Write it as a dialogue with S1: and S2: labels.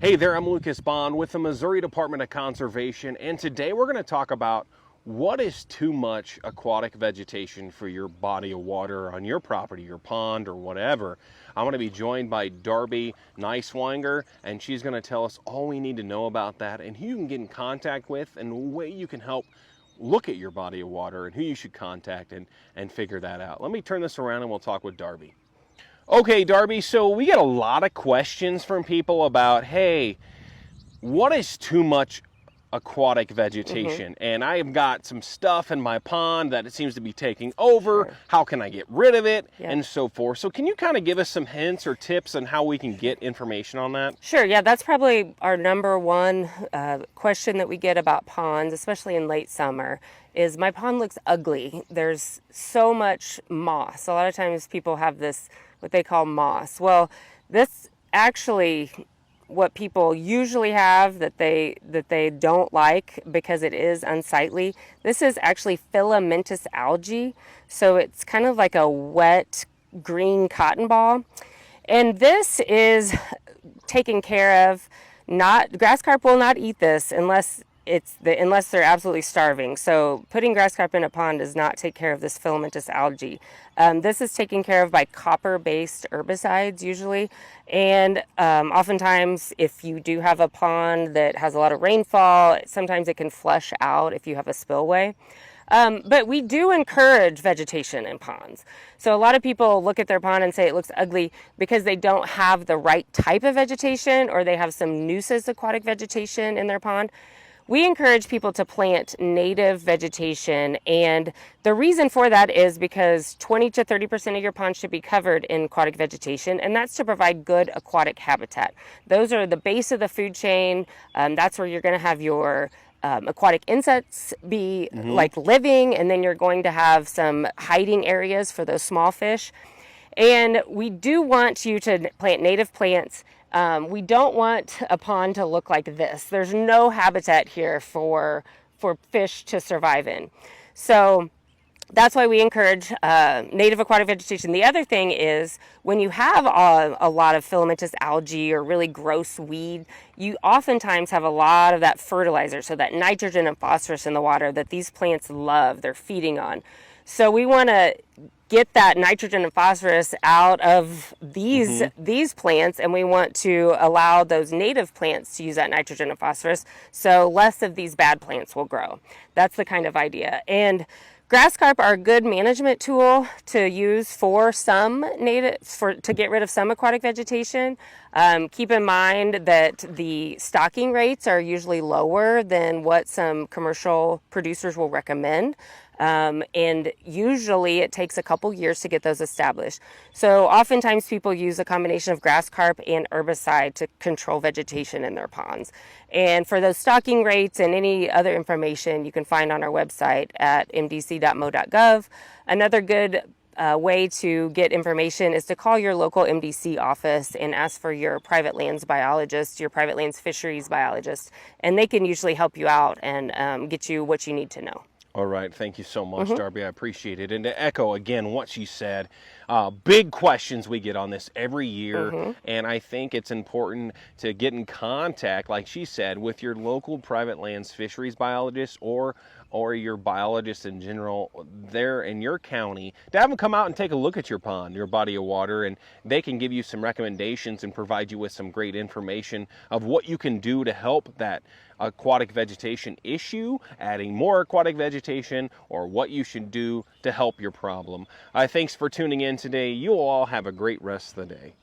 S1: Hey there, I'm Lucas Bond with the Missouri Department of Conservation, and today we're going to talk about what is too much aquatic vegetation for your body of water on your property, your pond, or whatever. I'm going to be joined by Darby Niswonger, and she's going to tell us all we need to know about that and who you can get in contact with and the way you can help look at your body of water and who you should contact and figure that out. Let me turn this around and we'll talk with Darby. Okay, Darby, so we get a lot of questions from people about, hey, what is too much aquatic vegetation? And I've got some stuff in my pond that it seems to be taking over.
S2: Sure.
S1: How can I get rid of it?
S2: Yep.
S1: And so forth. So can you kind of give us some hints or tips on how we can get information on that?
S2: Sure, yeah, that's probably our number one question that we get about ponds, especially in late summer, is my pond looks ugly. There's so much moss. A lot of times people have this, what they call moss. Well, this actually what people usually have that they don't like because it is unsightly. This is actually filamentous algae. So it's kind of like a wet green cotton ball. And this is taken care of. Grass carp will not eat this unless they're absolutely starving. So putting grass carp in a pond does not take care of this filamentous algae. This is taken care of by copper-based herbicides usually. And oftentimes if you do have a pond that has a lot of rainfall, sometimes it can flush out if you have a spillway. But we do encourage vegetation in ponds. So a lot of people look at their pond and say it looks ugly because they don't have the right type of vegetation or they have some nuisance aquatic vegetation in their pond. We encourage people to plant native vegetation, and the reason for that is because 20 to 30% of your pond should be covered in aquatic vegetation, and that's to provide good aquatic habitat. Those are the base of the food chain. That's where you're going to have your aquatic insects be like living, and then you're going to have some hiding areas for those small fish. And we do want you to plant native plants. We don't want a pond to look like this. There's no habitat here for fish to survive in. So that's why we encourage native aquatic vegetation. The other thing is when you have a lot of filamentous algae or really gross weed, you oftentimes have a lot of that fertilizer, so that nitrogen and phosphorus in the water that these plants love, they're feeding on. So we want to get that nitrogen and phosphorus out of these plants, and we want to allow those native plants to use that nitrogen and phosphorus, so less of these bad plants will grow. That's the kind of idea. And grass carp are a good management tool to use for to get rid of some aquatic vegetation. Keep in mind that the stocking rates are usually lower than what some commercial producers will recommend. And usually it takes a couple years to get those established. So oftentimes people use a combination of grass carp and herbicide to control vegetation in their ponds. And for those stocking rates and any other information you can find on our website at mdc.mo.gov. Another good way to get information is to call your local MDC office and ask for your private lands biologist, your private lands fisheries biologist, and they can usually help you out and get you what you need to know.
S1: All right, thank you so much, Darby. I appreciate it. And to echo again what she said, big questions we get on this every year, and I think it's important to get in contact, like she said, with your local private lands fisheries biologist or your biologist in general there in your county, to have them come out and take a look at your pond, your body of water, and they can give you some recommendations and provide you with some great information of what you can do to help that aquatic vegetation issue, adding more aquatic vegetation, or what you should do to help your problem. Thanks for tuning in today. You all have a great rest of the day.